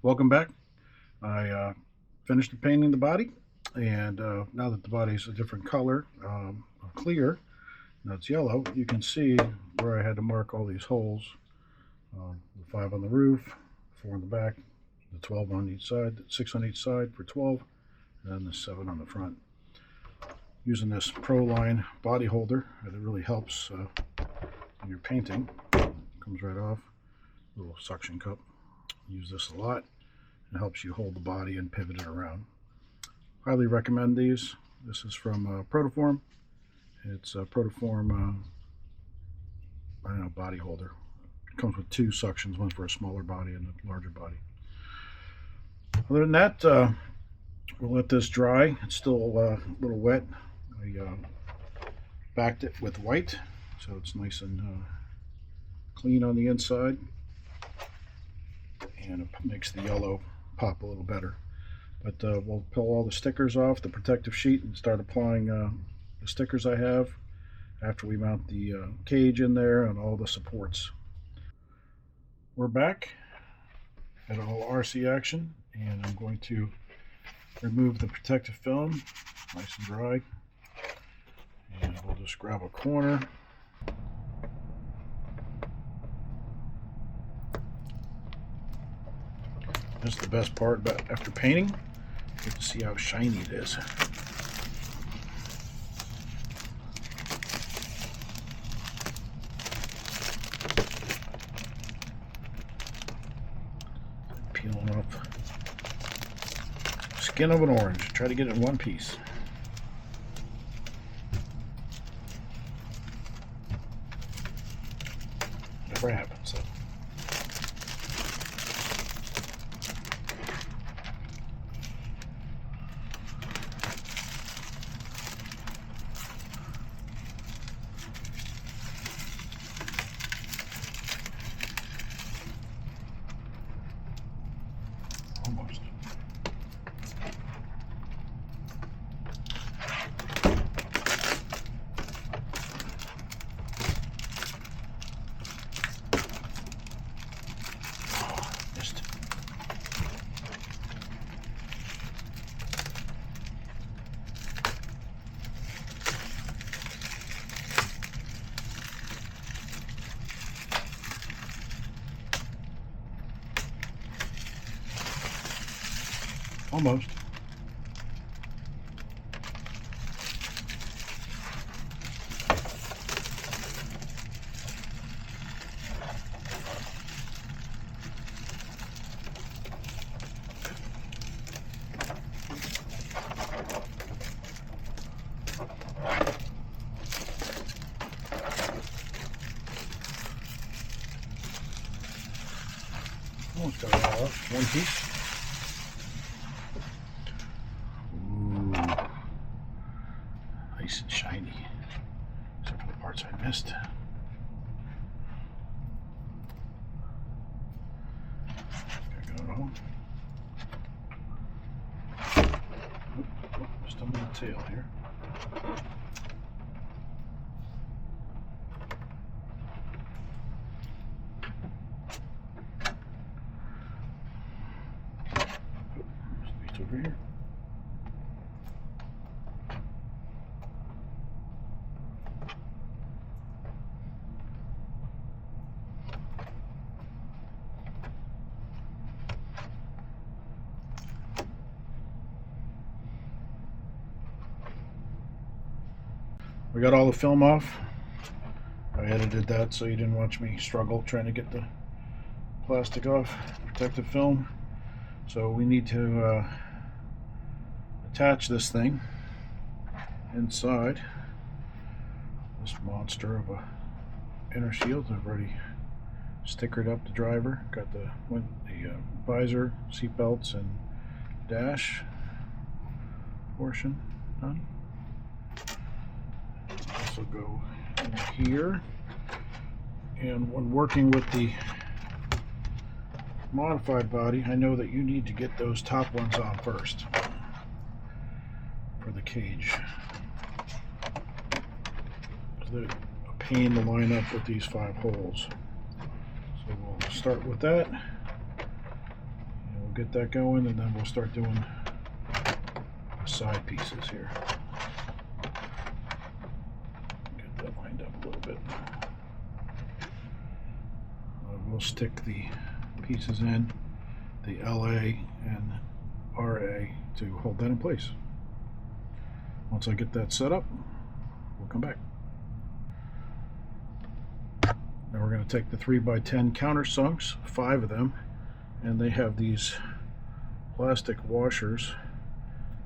Welcome back. I finished painting the body, and now that the body is a different color, clear, now it's yellow, you can see where I had to mark all these holes. The 5 on the roof, 4 on the back, the 12 on each side, 6 on each side for 12, and then the 7 on the front. Using this Pro Line body holder, it really helps when you're painting. Comes right off, little suction cup. Use this a lot. It helps you hold the body and pivot it around. Highly recommend these. This is from Protoform. It's a Protoform body holder. It comes with 2 suctions, one for a smaller body and a larger body. Other than that, we'll let this dry. It's still a little wet. I backed it with white, so it's nice and clean on the inside, and it makes the yellow pop a little better. But we'll pull all the stickers off the protective sheet and start applying the stickers I have after we mount the cage in there and all the supports. We're back at all RC action, and I'm going to remove the protective film, nice and dry, and we'll just grab a corner. That's the best part about after painting. You get to see how shiny it is. Peeling off skin of an orange. Try to get it in one piece. Never happens though. Almost. Oh, missed. Almost. Almost got it all off. One piece. Nice and shiny, except for the parts I missed. Got it all. Just a little tail here. This piece over here. We got all the film off. I edited that so you didn't watch me struggle trying to get the plastic off, protective film. So we need to attach this thing inside this monster of a inner shield. I've already stickered up the driver, got the visor, seat belts, and dash portion done. Also go in here, and when working with the modified body, I know that you need to get those top ones on first for the cage. They're a pain to line up with these 5 holes. So we'll start with that. And we'll get that going, and then we'll start doing the side pieces here. Get that lined up a little bit. We'll stick the pieces in, the LA and RA, to hold that in place. Once I get that set up, we'll come back. Now we're going to take the 3x10 countersunks, 5 of them, and they have these plastic washers.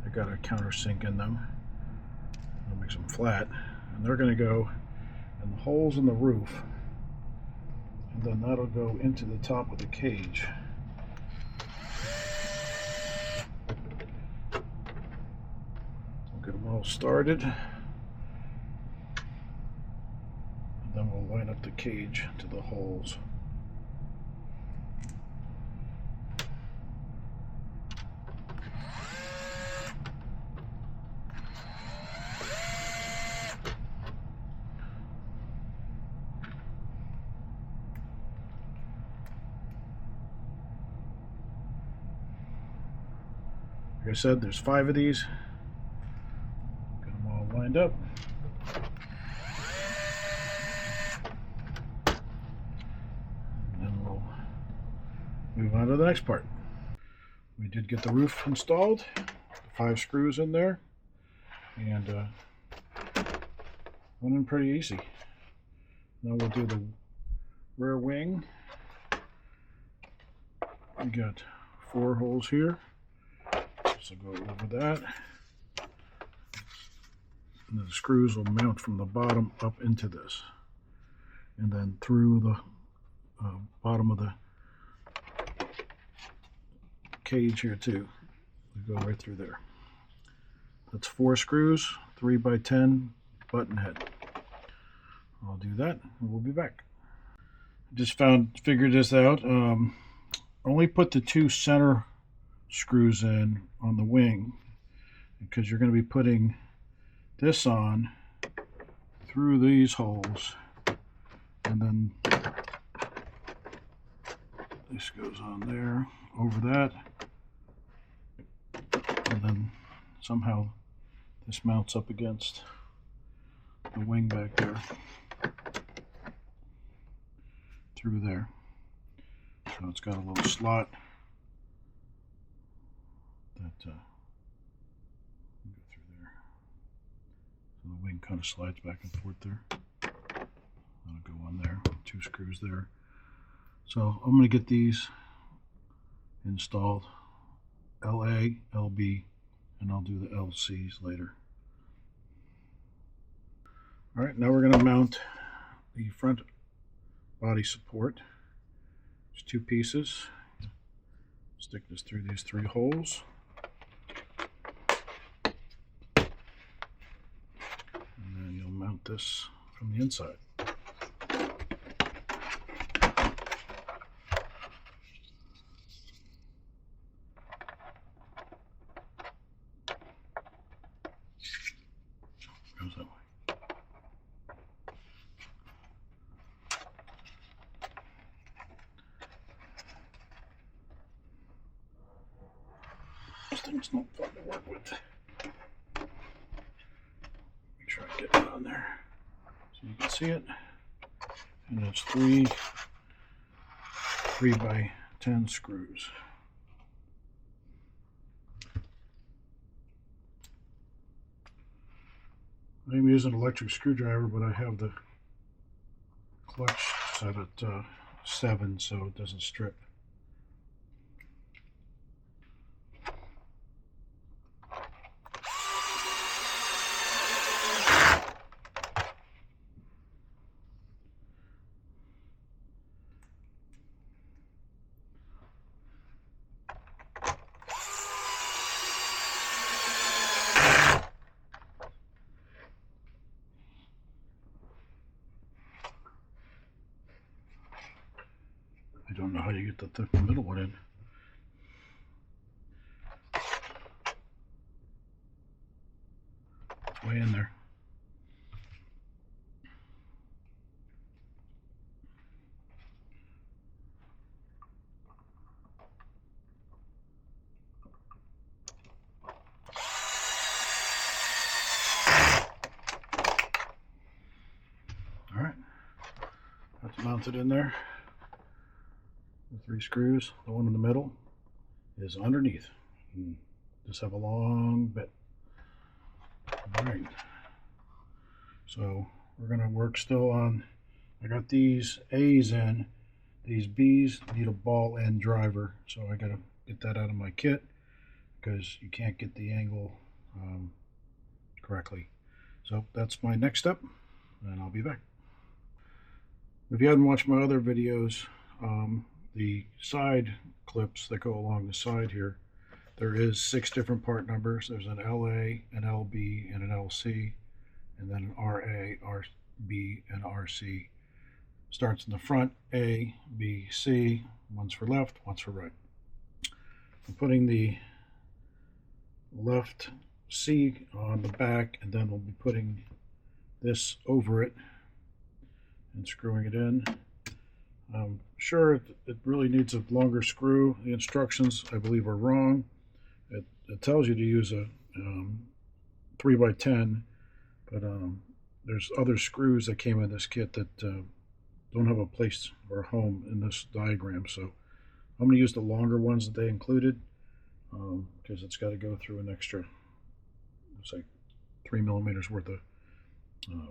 They got a countersink in them. That makes them flat, and they're going to go in the holes in the roof, and then that'll go into the top of the cage. We'll get them all started, and then we'll line up the cage to the holes. Like I said, there's 5 of these. Get them all lined up. And then we'll move on to the next part. We did get the roof installed, 5 screws in there, and went in pretty easy. Now we'll do the rear wing. We got 4 holes here. So go over that, and the screws will mount from the bottom up into this, and then through the bottom of the cage here too. We go right through there. That's 4 screws, 3x10 button head. I'll do that, and we'll be back. Just figured this out. Only put the 2 center screws in on the wing, because you're going to be putting this on through these holes, and then this goes on there over that, and then somehow this mounts up against the wing back there through there. So it's got a little slot that go through there. So the wing kind of slides back and forth there. That'll go on there. 2 screws there. So I'm going to get these installed, LA, LB, and I'll do the LCs later. Alright, now we're going to mount the front body support. There's 2 pieces. Stick this through these 3 holes. And then you'll mount this from the inside. Goes that way. This thing's not fun to work with. Make sure I get it on there so you can see it. And it's 3x10 screws. I'm using an electric screwdriver, but I have the clutch set at 7 so it doesn't strip. I don't know how you get the middle one in. It's way in there. mounted in there. The 3 screws. The one in the middle is underneath. Just have a long bit. Alright. So we're going to work still on, I got these A's in. These B's need a ball end driver. So I got to get that out of my kit because you can't get the angle correctly. So that's my next step, and I'll be back. If you haven't watched my other videos, the side clips that go along the side here, there is 6 different part numbers. There's an LA, an LB, and an LC, and then an RA, RB, and RC. Starts in the front, A, B, C. One's for left, one's for right. I'm putting the left C on the back, and then we'll be putting this over it and screwing it in. I'm sure it really needs a longer screw. The instructions, I believe, are wrong. It tells you to use a 3x10, but there's other screws that came in this kit that don't have a place or a home in this diagram. So I'm going to use the longer ones that they included because it's got to go through an extra, it's like 3 millimeters worth of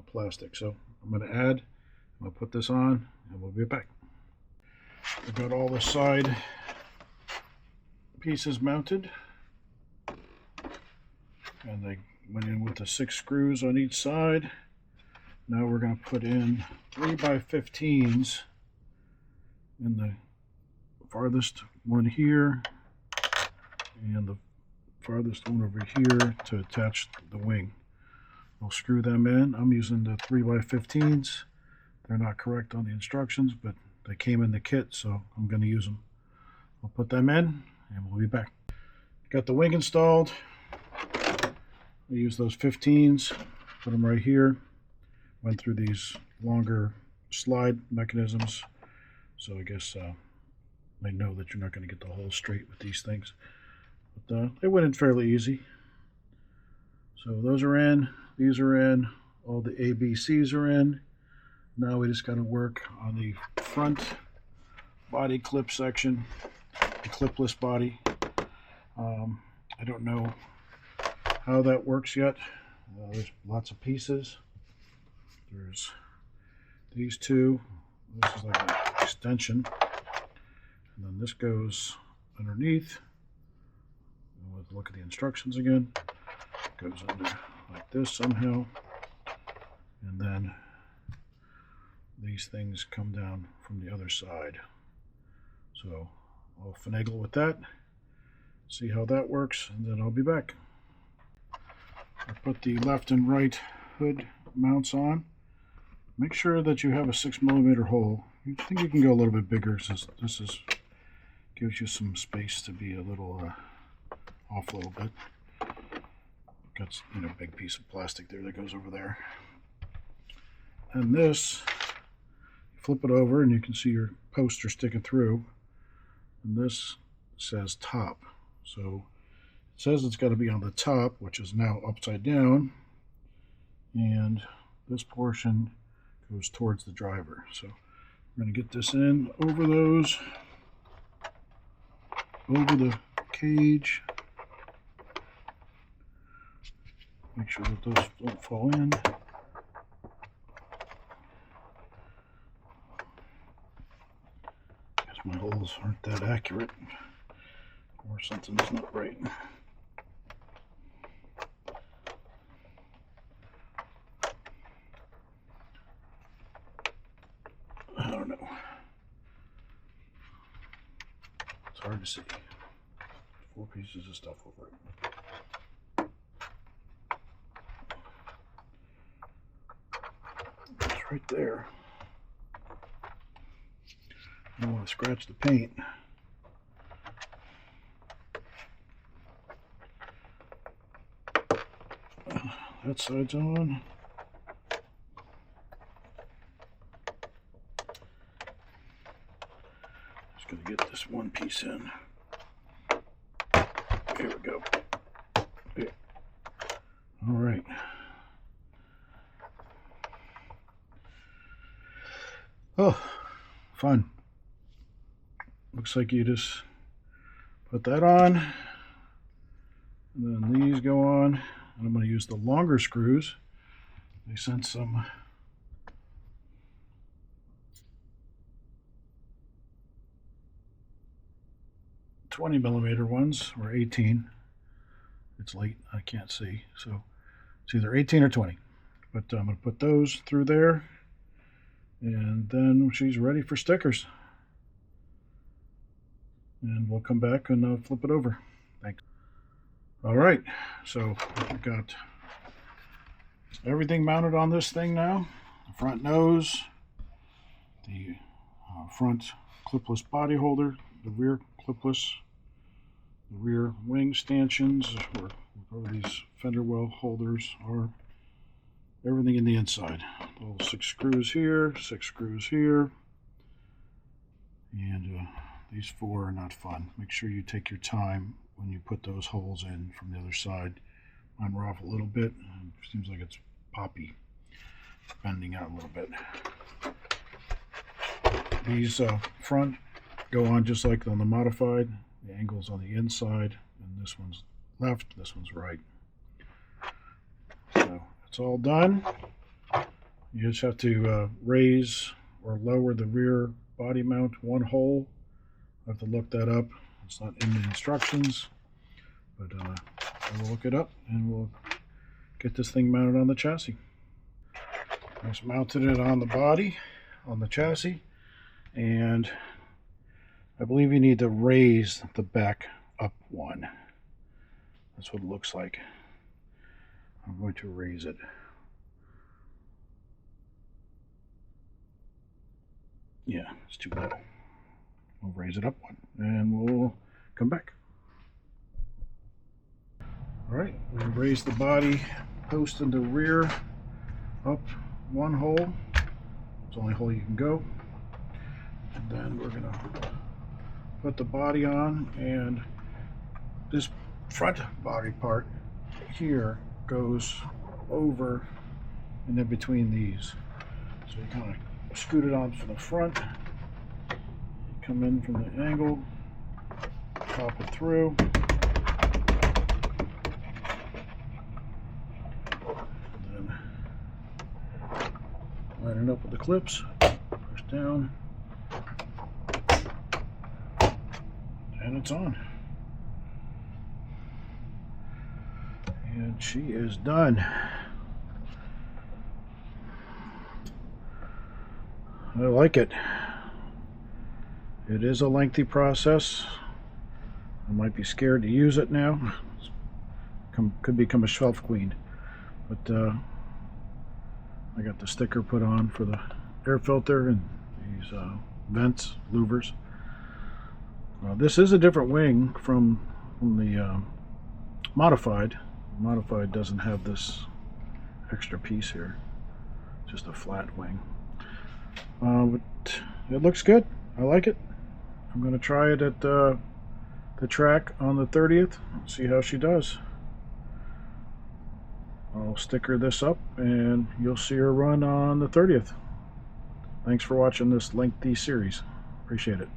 plastic. So I'm going to add, I'm going to put this on, and we'll be back. I've got all the side pieces mounted, and they went in with the 6 screws on each side. Now we're going to put in 3x15s in the farthest one here and the farthest one over here to attach the wing. I'll screw them in. I'm using the 3x15s. They're not correct on the instructions, but they came in the kit, so I'm going to use them. I'll put them in, and we'll be back. Got the wing installed. I use those 15s, put them right here. Went through these longer slide mechanisms, so I guess they know that you're not going to get the hole straight with these things. But they went in fairly easy. So those are in, these are in, all the ABCs are in. Now we just got to work on the front body clip section, the clipless body. I don't know how that works yet. There's lots of pieces. There's these 2. This is like an extension. And then this goes underneath. We'll look at the instructions again. It goes under like this somehow. And then these things come down from the other side. So I'll finagle with that, see how that works, and then I'll be back. I put the left and right hood mounts on. Make sure that you have a 6 millimeter hole. I think you can go a little bit bigger since this gives you some space to be a little off a little bit. Got a big piece of plastic there that goes over there. And this, flip it over and you can see your poster sticking through. And this says top. So it says it's got to be on the top, which is now upside down. And this portion goes towards the driver. So we're going to get this in over those, over the cage. Make sure that those don't fall in. Guess my holes aren't that accurate, or something's not right. I don't know. It's hard to see. 4 pieces of stuff over it. It's right there. I don't want to scratch the paint. That side's on. Just gonna get this one piece in. Here we go. Okay. All right. Oh, Fun. Looks like you just put that on, and then these go on, and I'm going to use the longer screws. They sent some 20mm ones, or 18. It's late, I can't see, so it's either 18 or 20. But I'm going to put those through there, and then she's ready for stickers. And we'll come back and flip it over. Thanks. All right, so I've got everything mounted on this thing now. The front nose, the front clipless body holder, the rear clipless, the rear wing stanchions, where these fender well holders are, everything in the inside. All 6 screws here, 6 screws here, and these 4 are not fun. Make sure you take your time when you put those holes in from the other side. Mine were off a little bit. It seems like it's poppy, bending out a little bit. These front go on just like on the modified. The angle's on the inside, and this one's left, this one's right. So it's all done. You just have to raise or lower the rear body mount 1 hole. I have to look that up. It's not in the instructions, but I will look it up and we'll get this thing mounted on the chassis. I just mounted it on the body, on the chassis, and I believe you need to raise the back up 1. That's what it looks like. I'm going to raise it. Yeah, it's too low. We'll raise it up 1 and we'll come back. Alright, we raised the body post in the rear up 1 hole. It's the only hole you can go. And then we're going to put the body on, and this front body part here goes over and in between these. So you kind of scoot it on from the front, come in from the angle, pop it through, and then line it up with the clips, push down, and it's on. And she is done. I like it. It is a lengthy process. I might be scared to use it now. Could become a shelf queen. But I got the sticker put on for the air filter and these vents, louvers. This is a different wing from the modified. Modified doesn't have this extra piece here, just a flat wing. But it looks good. I like it. I'm going to try it at the track on the 30th, see how she does. I'll sticker this up and you'll see her run on the 30th. Thanks for watching this lengthy series. Appreciate it.